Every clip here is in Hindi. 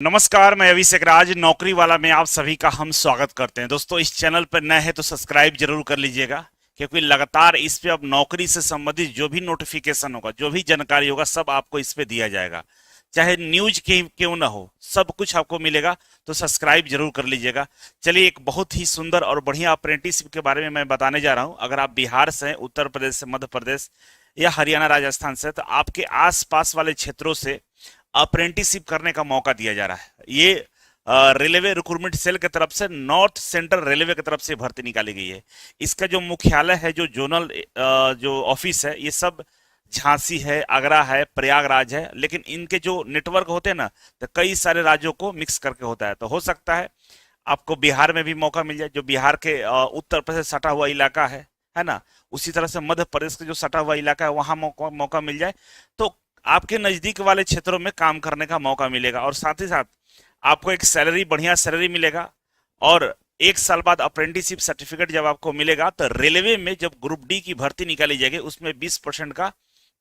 नमस्कार, मैं अभिषेक राज नौकरी वाला में आप सभी का हम स्वागत करते हैं। दोस्तों, इस चैनल पर नए हैं तो सब्सक्राइब जरूर कर लीजिएगा, क्योंकि लगातार इस पे अब नौकरी से संबंधित जो भी नोटिफिकेशन होगा, जो भी जानकारी होगा, सब आपको इस पे दिया जाएगा। चाहे न्यूज क्यों ना हो, सब कुछ आपको मिलेगा। तो सब्सक्राइब जरूर कर लीजिएगा। चलिए, एक बहुत ही सुंदर और बढ़िया अप्रेंटिसशिप के बारे में मैं बताने जा रहा हूँ। अगर आप बिहार से हैं, उत्तर प्रदेश से, मध्य प्रदेश या हरियाणा, राजस्थान से, तो आपके आसपास वाले क्षेत्रों से अप्रेंटिसशिप करने का मौका दिया जा रहा है। ये रेलवे रिक्रूटमेंट सेल की तरफ से, नॉर्थ सेंट्रल रेलवे की तरफ से भर्ती निकाली गई है। इसका जो मुख्यालय है, जो जोनल जो ऑफिस है, ये सब झांसी है, आगरा है, प्रयागराज है। लेकिन इनके जो नेटवर्क होते हैं ना, तो कई सारे राज्यों को मिक्स करके होता है। तो हो सकता है आपको बिहार में भी मौका मिल जाए, जो बिहार के उत्तर प्रदेश से सटा हुआ इलाका है ना। उसी तरह से मध्य प्रदेश का जो सटा हुआ इलाका है, वहां मौका मिल जाए तो आपके नजदीक वाले क्षेत्रों में काम करने का मौका मिलेगा। और साथ ही साथ आपको एक सैलरी, बढ़िया सैलरी मिलेगा। और 1 साल बाद अप्रेंटिसशिप सर्टिफिकेट जब आपको मिलेगा, तो रेलवे में जब ग्रुप डी की भर्ती निकाली जाएगी, उसमें 20% का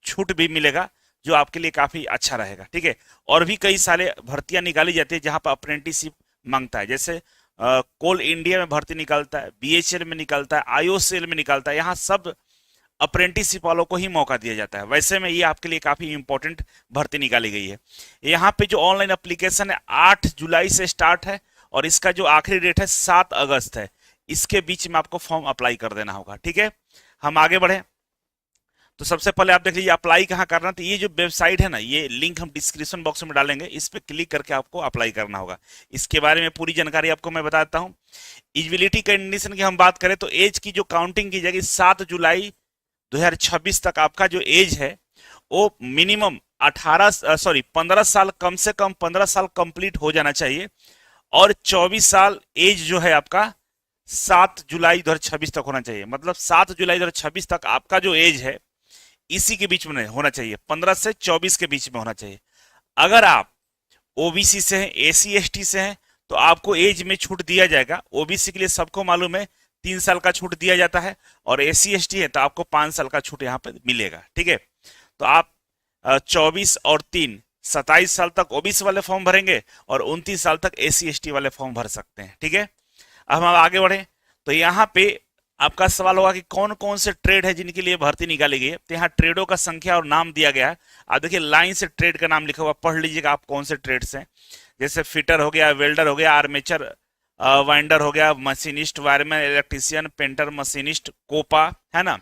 छूट भी मिलेगा, जो आपके लिए काफी अच्छा रहेगा। ठीक है। और भी कई सारे भर्तियां निकाली जाती है जहां पर अप्रेंटिसशिप मांगता है। जैसे कोल इंडिया में भर्ती निकालता है, बीएचएल में निकालता है, आईओसीएल में निकालता है। यहाँ सब अप्रेंटिसशिप वालों को ही मौका दिया जाता है। वैसे में ये आपके लिए काफी इंपॉर्टेंट भर्ती निकाली गई है। यहाँ पे जो ऑनलाइन एप्लीकेशन है, 8 जुलाई से स्टार्ट है और इसका जो आखिरी डेट है 7 अगस्त है। इसके बीच में आपको फॉर्म अप्लाई कर देना होगा। ठीक है। हम आगे बढ़े तो सबसे पहले आप देख लीजिए अप्लाई कहाँ करना है। तो ये जो वेबसाइट है ना, ये लिंक हम डिस्क्रिप्शन बॉक्स में डालेंगे, इस पर क्लिक करके आपको अप्लाई करना होगा। इसके बारे में पूरी जानकारी आपको मैं बता देता हूँ। एलिजिबिलिटी कंडीशन की हम बात करें तो एज की जो काउंटिंग की जाएगी, 7 जुलाई 2026 तक आपका जो एज है वो मिनिमम 15 साल, कम से कम 15 साल कंप्लीट हो जाना चाहिए। और 24 साल एज जो है आपका 7 जुलाई 2026 तक होना चाहिए। मतलब 7 जुलाई 2026 तक आपका जो एज है इसी के बीच में होना चाहिए, 15 से 24 के बीच में होना चाहिए। अगर आप ओबीसी से हैं, एसी एसटी से हैं, तो आपको एज में छूट दिया जाएगा। ओबीसी के लिए सबको मालूम है 3 साल का छूट दिया जाता है, और एसी एसटी है तो आपको 5 साल का छूट यहाँ पे मिलेगा। ठीक है। तो आप 24 और 3 27 साल तक ओबीसी वाले फॉर्म भरेंगे और 29 साल तक एसी एसटी वाले फॉर्म भर सकते हैं। ठीक है। अब हम आगे बढ़े तो यहाँ पे आपका सवाल होगा कि कौन कौन से ट्रेड है जिनके लिए भर्ती निकाली गई है। तो यहाँ ट्रेडों का संख्या और नाम दिया गया है। आप देखिए, लाइन से ट्रेड का नाम लिखा हुआ, पढ़ लीजिएगा आप कौन से ट्रेड से। जैसे फिटर हो गया, वेल्डर हो गया, आर्मेचर वाइंडर हो गया, machinist, wireman, electrician, painter, machinist, COPA है ना।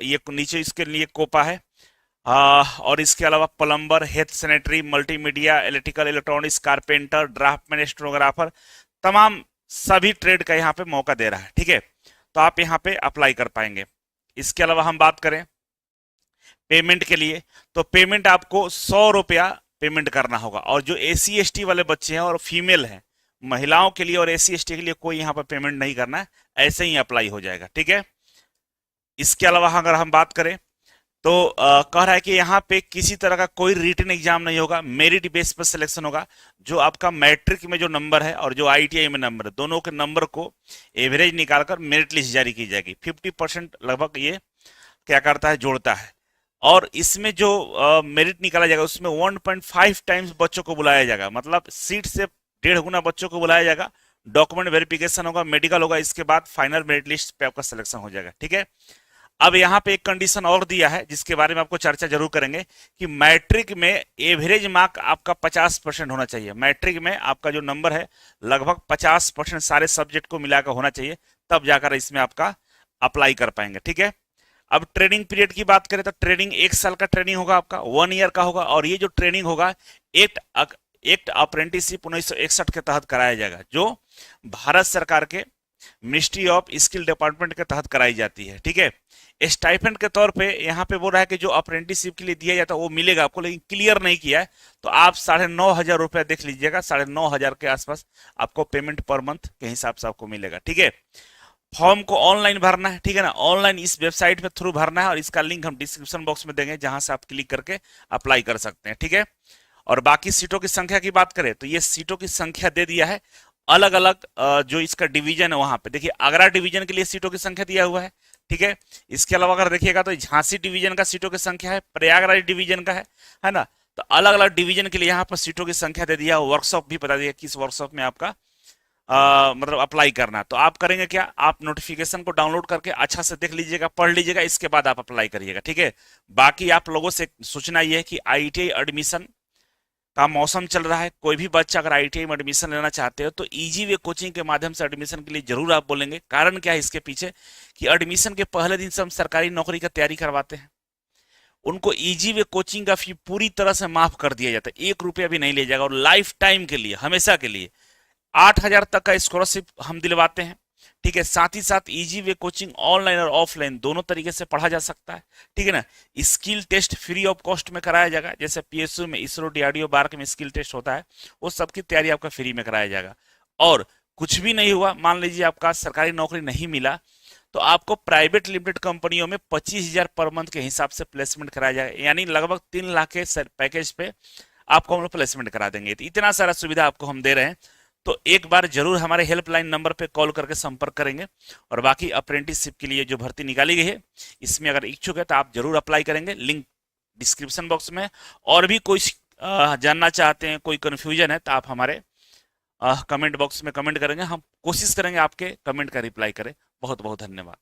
ये नीचे इसके लिए कोपा है। और इसके अलावा plumber, health sanitary, multimedia, electrical, electronics, carpenter, draftman, stenographer, तमाम सभी ट्रेड का यहाँ पे मौका दे रहा है। ठीक है। तो आप यहाँ पे अप्लाई कर पाएंगे। इसके अलावा हम बात करें पेमेंट के लिए, तो पेमेंट आपको 100 रुपया पेमेंट करना होगा। और जो एसी एसटी वाले बच्चे हैं और फीमेल हैं, महिलाओं के लिए और एसी एसटी के लिए कोई यहाँ पर पेमेंट नहीं करना है, ऐसे ही अप्लाई हो जाएगा। ठीक है। इसके अलावा अगर हम बात करें तो कह रहा है कि यहाँ पे किसी तरह का कोई रिटन एग्जाम नहीं होगा, मेरिट बेस पर सिलेक्शन होगा। जो आपका मैट्रिक में जो नंबर है और जो आईटीआई में नंबर है, दोनों के नंबर को एवरेज निकालकर मेरिट लिस्ट जारी की जाएगी। 50% लगभग ये क्या करता है, जोड़ता है। और इसमें जो मेरिट निकाला जाएगा उसमें 1.5 टाइम्स बच्चों को बुलाया जाएगा। मतलब सीट से 1.5 गुना बच्चों को बुलाया जाएगा। डॉक्यूमेंट वेरिफिकेशन होगा, मेडिकल होगा, इसके बाद फाइनल मेरिट लिस्ट पे आपका सिलेक्शन हो जाएगा। ठीक है। अब यहाँ पे एक कंडीशन और दिया है जिसके बारे में आपको चर्चा जरूर करेंगे कि मैट्रिक में एवरेज मार्क आपका 50% होना चाहिए। मैट्रिक में आपका जो नंबर है लगभग 50% सारे सब्जेक्ट को मिलाकर होना चाहिए, तब जाकर इसमें आपका अप्लाई कर पाएंगे। ठीक है। अब ट्रेनिंग पीरियड की बात करें तो ट्रेनिंग 1 साल का ट्रेनिंग होगा आपका, 1 ईयर का होगा। और ये जो ट्रेनिंग होगा एक्ट अप्रेंटिसशिप 1961 के तहत कराया जाएगा, जो भारत सरकार के मिनिस्ट्री ऑफ स्किल डिपार्टमेंट के तहत कराई जाती है। ठीक है। स्टाइपेंड के तौर पे यहाँ पे बोल रहा है कि जो अप्रेंटिसशिप के लिए दिया जाता है वो मिलेगा आपको, लेकिन क्लियर नहीं किया है। तो आप 9,500 रुपया देख लीजिएगा, 9,500 के आसपास आपको पेमेंट पर मंथ के हिसाब से आपको मिलेगा। ठीक है। फॉर्म को ऑनलाइन भरना है। ठीक है ना। ऑनलाइन इस वेबसाइट पे थ्रू भरना है और इसका लिंक हम डिस्क्रिप्शन बॉक्स में देंगे, जहां से आप क्लिक करके अप्लाई कर सकते हैं। ठीक है। और बाकी सीटों की संख्या की बात करें तो ये सीटों की संख्या दे दिया है। अलग अलग जो इसका डिवीजन है वहां पे देखिए, आगरा डिवीजन के लिए सीटों की संख्या दिया हुआ है। ठीक है। इसके अलावा अगर देखिएगा तो झांसी डिवीजन का सीटों की संख्या है, प्रयागराज डिवीजन का है ना। तो अलग अलग डिवीजन के लिए यहाँ पर सीटों की संख्या दे दिया, वर्कशॉप भी बता दिया किस वर्कशॉप में आपका मतलब अप्लाई करना है। तो आप करेंगे क्या, आप नोटिफिकेशन को डाउनलोड करके अच्छा से देख लीजिएगा, पढ़ लीजिएगा, इसके बाद आप अप्लाई करिएगा, ठीक है। बाकी आप लोगों से सूचना ये है कि आईटीआई एडमिशन का मौसम चल रहा है। कोई भी बच्चा अगर आईटीआई में एडमिशन लेना चाहते हो तो इजी वे कोचिंग के माध्यम से एडमिशन के लिए जरूर आप बोलेंगे। कारण क्या है इसके पीछे, कि एडमिशन के पहले दिन से हम सरकारी नौकरी का तैयारी करवाते हैं। उनको इजी वे कोचिंग का फी पूरी तरह से माफ कर दिया जाता है, 1 रुपया भी नहीं लिया जाएगा, और लाइफ टाइम के लिए, हमेशा के लिए 8,000 तक का स्कॉलरशिप हम दिलवाते हैं, ठीक है। साथ ही साथ इजी वे कोचिंग ऑनलाइन और ऑफलाइन दोनों तरीके से पढ़ा जा सकता है, ठीक है ना। Skill test free of cost में कराया जाएगा, जैसे पीएसयू में, इसरो, डीआरडीओ, बार्क में स्किल टेस्ट होता है, वो सबकी तैयारी आपका फ्री में कराया जाएगा। और कुछ भी नहीं हुआ, मान लीजिए आपका सरकारी नौकरी नहीं मिला, तो आपको प्राइवेट लिमिटेड कंपनियों में 25,000 पर मंथ के हिसाब से प्लेसमेंट कराया जाएगा, यानी लगभग 3 लाख के पैकेज पे आपको हम लोग प्लेसमेंट करा देंगे। तो इतना सारा सुविधा आपको हम दे रहे हैं, तो एक बार जरूर हमारे हेल्पलाइन नंबर पे कॉल करके संपर्क करेंगे। और बाकी अप्रेंटिसशिप के लिए जो भर्ती निकाली गई है, इसमें अगर इच्छुक है तो आप जरूर अप्लाई करेंगे, लिंक डिस्क्रिप्शन बॉक्स में। और भी कोई जानना चाहते हैं, कोई कंफ्यूजन है, तो आप हमारे कमेंट बॉक्स में कमेंट करेंगे, हम कोशिश करेंगे आपके कमेंट का रिप्लाई करें। बहुत बहुत धन्यवाद।